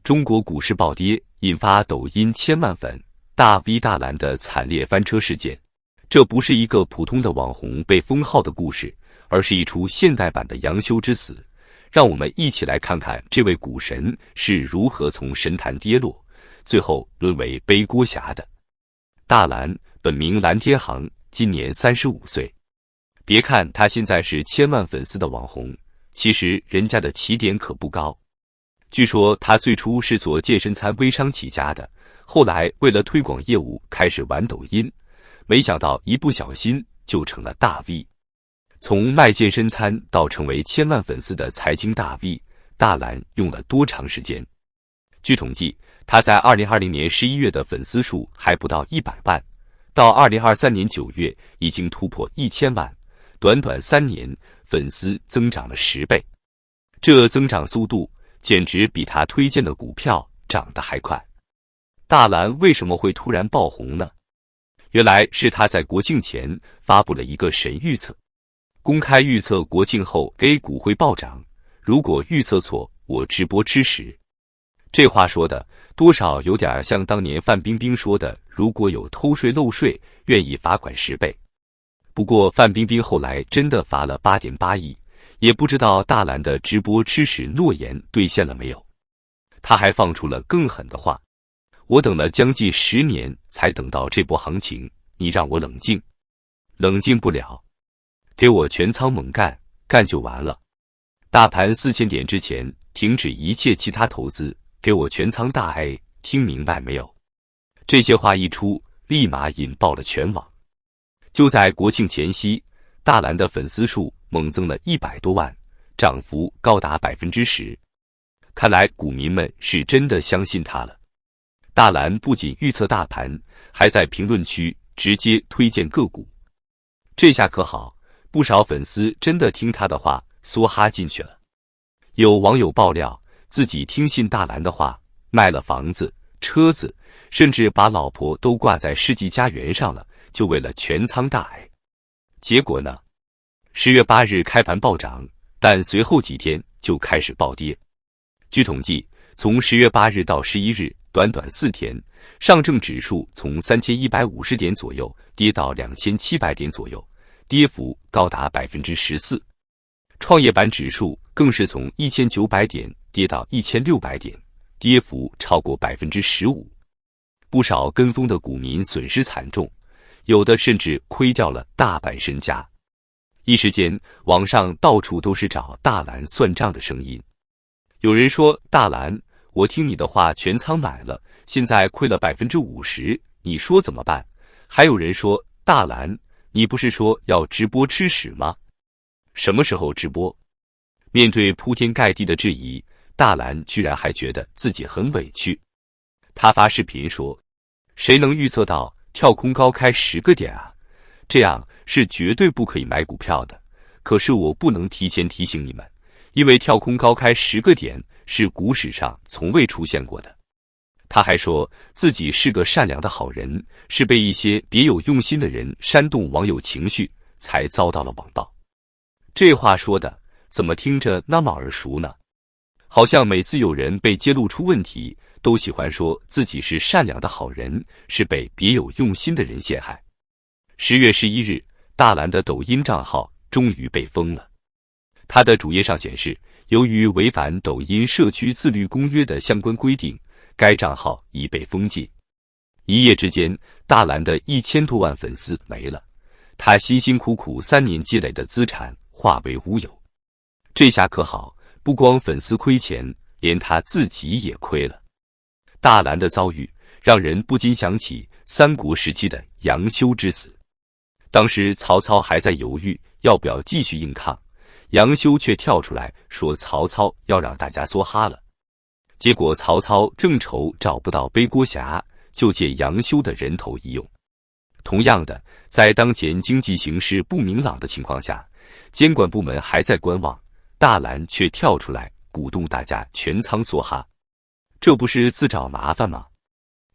中国股市暴跌，引发抖音千万粉大 V 大蓝的惨烈翻车事件。这不是一个普通的网红被封号的故事，而是一出现代版的杨修之死。让我们一起来看看这位股神是如何从神坛跌落，最后沦为背锅侠的。大蓝本名蓝天航，今年35岁。别看他现在是千万粉丝的网红，其实人家的起点可不高。据说他最初是做健身餐微商起家的，后来为了推广业务开始玩抖音，没想到一不小心就成了大 V。从卖健身餐到成为千万粉丝的财经大 V， 大蓝用了多长时间？据统计，他在2020年11月的粉丝数还不到100万，到2023年9月已经突破1000万，短短3年，粉丝增长了10倍。这增长速度简直比他推荐的股票涨得还快。大蓝为什么会突然爆红呢？原来是他在国庆前发布了一个神预测，公开预测国庆后 A 股会暴涨，如果预测错，我直播吃屎。这话说的多少有点像当年范冰冰说的，如果有偷税漏税，愿意罚款10倍。不过范冰冰后来真的罚了8.8亿，也不知道大蓝的直播吃屎诺言兑现了没有。他还放出了更狠的话，我等了将近10年才等到这波行情，你让我冷静，冷静不了，给我全仓猛干，干就完了。大盘4000点之前停止一切其他投资，给我全仓大 A， 听明白没有？这些话一出，立马引爆了全网。就在国庆前夕，大蓝的粉丝数猛增了100多万，涨幅高达10%。看来股民们是真的相信他了。大蓝不仅预测大盘，还在评论区直接推荐个股。这下可好，不少粉丝真的听他的话，梭哈进去了。有网友爆料，自己听信大蓝的话，卖了房子、车子，甚至把老婆都挂在世纪佳缘上了，就为了全仓大 A。结果呢？10月8日开盘暴涨，但随后几天就开始暴跌。据统计，从10月8日到11日，短短4天，上证指数从3150点左右跌到2700点左右，跌幅高达14%。创业板指数更是从1900点跌到1600点，跌幅超过15%。不少跟风的股民损失惨重，有的甚至亏掉了大半身家。一时间，网上到处都是找大蓝算账的声音。有人说，大蓝，我听你的话全仓买了，现在亏了50%，你说怎么办？还有人说，大蓝，你不是说要直播吃屎吗？什么时候直播？面对铺天盖地的质疑，大蓝居然还觉得自己很委屈。他发视频说，谁能预测到跳空高开10个点啊？这样是绝对不可以买股票的。可是我不能提前提醒你们，因为跳空高开10个点是股史上从未出现过的。他还说自己是个善良的好人，是被一些别有用心的人煽动网友情绪，才遭到了网暴。这话说的怎么听着那么耳熟呢？好像每次有人被揭露出问题，都喜欢说自己是善良的好人，是被别有用心的人陷害。10月11日，大蓝的抖音账号终于被封了。他的主页上显示，由于违反抖音社区自律公约的相关规定，该账号已被封禁。一夜之间，大蓝的1000多万粉丝没了，他辛辛苦苦3年积累的资产化为乌有。这下可好，不光粉丝亏钱，连他自己也亏了。大蓝的遭遇让人不禁想起三国时期的杨修之死。当时曹操还在犹豫要不要继续硬抗，杨修却跳出来说曹操要让大家梭哈了。结果曹操正愁找不到背锅侠，就借杨修的人头一用。同样的，在当前经济形势不明朗的情况下，监管部门还在观望，大蓝却跳出来鼓动大家全仓梭哈，这不是自找麻烦吗？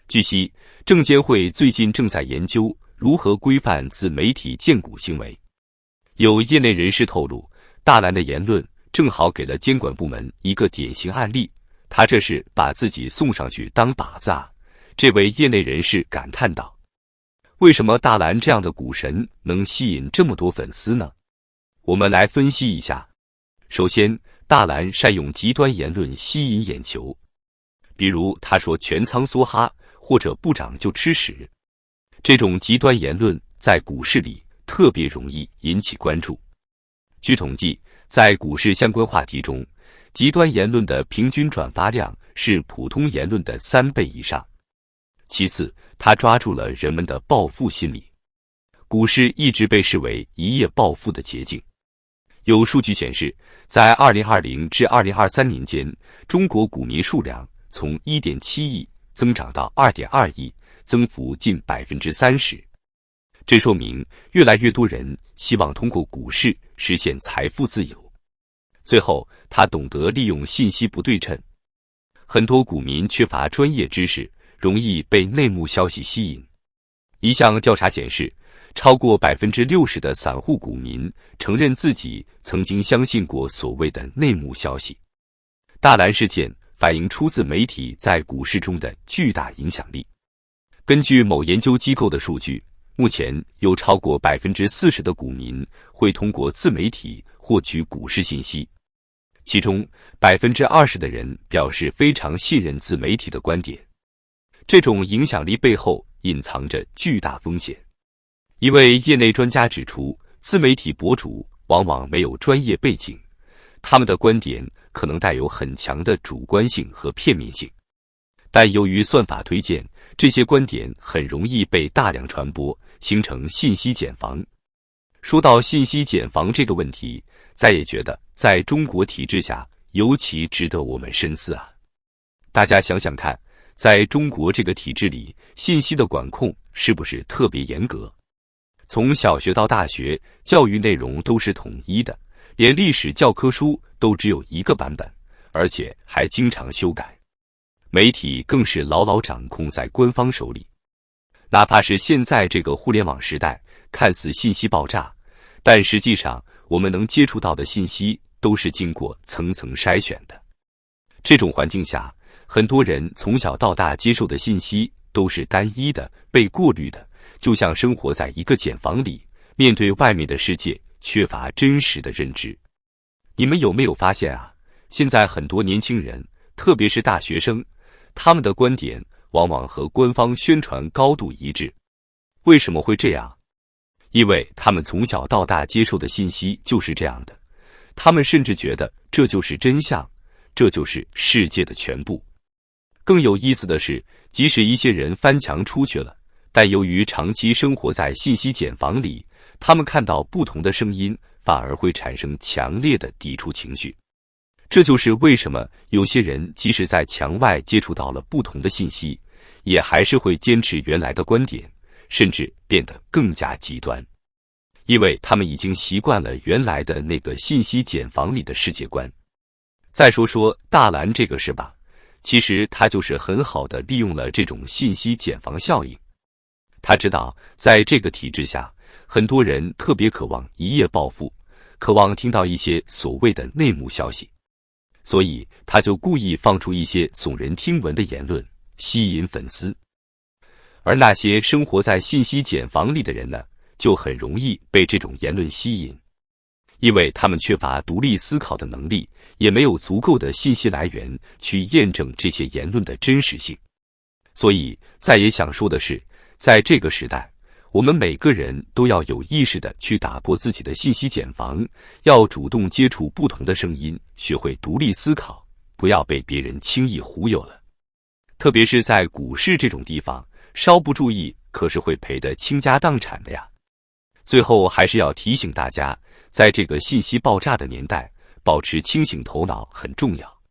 据悉，证监会最近正在研究如何规范自媒体荐股行为。有业内人士透露，大蓝的言论正好给了监管部门一个典型案例，他这是把自己送上去当靶子啊！这位业内人士感叹道。为什么大蓝这样的股神能吸引这么多粉丝呢？我们来分析一下。首先，大蓝善用极端言论吸引眼球，比如他说全仓梭哈或者不涨就吃屎，这种极端言论在股市里特别容易引起关注。据统计，在股市相关话题中，极端言论的平均转发量是普通言论的3倍以上。其次，他抓住了人们的暴富心理。股市一直被视为一夜暴富的捷径。有数据显示，在2020至2023年间，中国股民数量从 1.7 亿增长到 2.2 亿，增幅近 30%。这说明越来越多人希望通过股市实现财富自由。最后，他懂得利用信息不对称。很多股民缺乏专业知识，容易被内幕消息吸引。一项调查显示，超过 60% 的散户股民承认自己曾经相信过所谓的内幕消息。大蓝事件反映出自媒体在股市中的巨大影响力。根据某研究机构的数据，目前有超过 40% 的股民会通过自媒体获取股市信息，其中 20% 的人表示非常信任自媒体的观点。这种影响力背后隐藏着巨大风险。一位业内专家指出，自媒体博主往往没有专业背景，他们的观点可能带有很强的主观性和片面性。但由于算法推荐，这些观点很容易被大量传播，形成信息茧房。说到信息茧房这个问题，再也觉得在中国体制下尤其值得我们深思啊！大家想想看，在中国这个体制里，信息的管控是不是特别严格？从小学到大学，教育内容都是统一的，连历史教科书都只有一个版本，而且还经常修改。媒体更是牢牢掌控在官方手里。哪怕是现在这个互联网时代，看似信息爆炸，但实际上我们能接触到的信息都是经过层层筛选的。这种环境下，很多人从小到大接受的信息都是单一的、被过滤的，就像生活在一个茧房里，面对外面的世界缺乏真实的认知。你们有没有发现啊？现在很多年轻人，特别是大学生，他们的观点往往和官方宣传高度一致。为什么会这样？因为他们从小到大接受的信息就是这样的，他们甚至觉得这就是真相，这就是世界的全部。更有意思的是，即使一些人翻墙出去了，但由于长期生活在信息茧房里，他们看到不同的声音，反而会产生强烈的抵触情绪。这就是为什么有些人即使在墙外接触到了不同的信息，也还是会坚持原来的观点，甚至变得更加极端。因为他们已经习惯了原来的那个信息茧房里的世界观。再说说大蓝这个事吧，其实他就是很好的利用了这种信息茧房效应。他知道在这个体制下，很多人特别渴望一夜暴富，渴望听到一些所谓的内幕消息，所以他就故意放出一些耸人听闻的言论，吸引粉丝。而那些生活在信息茧房里的人呢，就很容易被这种言论吸引，因为他们缺乏独立思考的能力，也没有足够的信息来源去验证这些言论的真实性。所以再也想说的是，在这个时代，我们每个人都要有意识地去打破自己的信息茧房，要主动接触不同的声音，学会独立思考，不要被别人轻易忽悠了。特别是在股市这种地方，稍不注意可是会赔得倾家荡产的呀。最后还是要提醒大家，在这个信息爆炸的年代，保持清醒头脑很重要。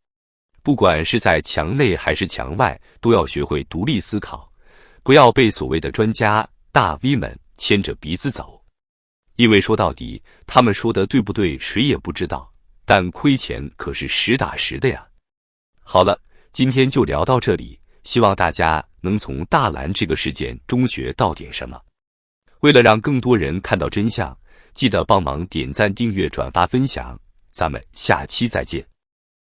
不管是在墙内还是墙外，都要学会独立思考，不要被所谓的专家大 V 们牵着鼻子走。因为说到底，他们说的对不对谁也不知道，但亏钱可是实打实的呀。好了，今天就聊到这里，希望大家能从大蓝这个事件中学到点什么。为了让更多人看到真相，记得帮忙点赞、订阅、转发、分享，咱们下期再见。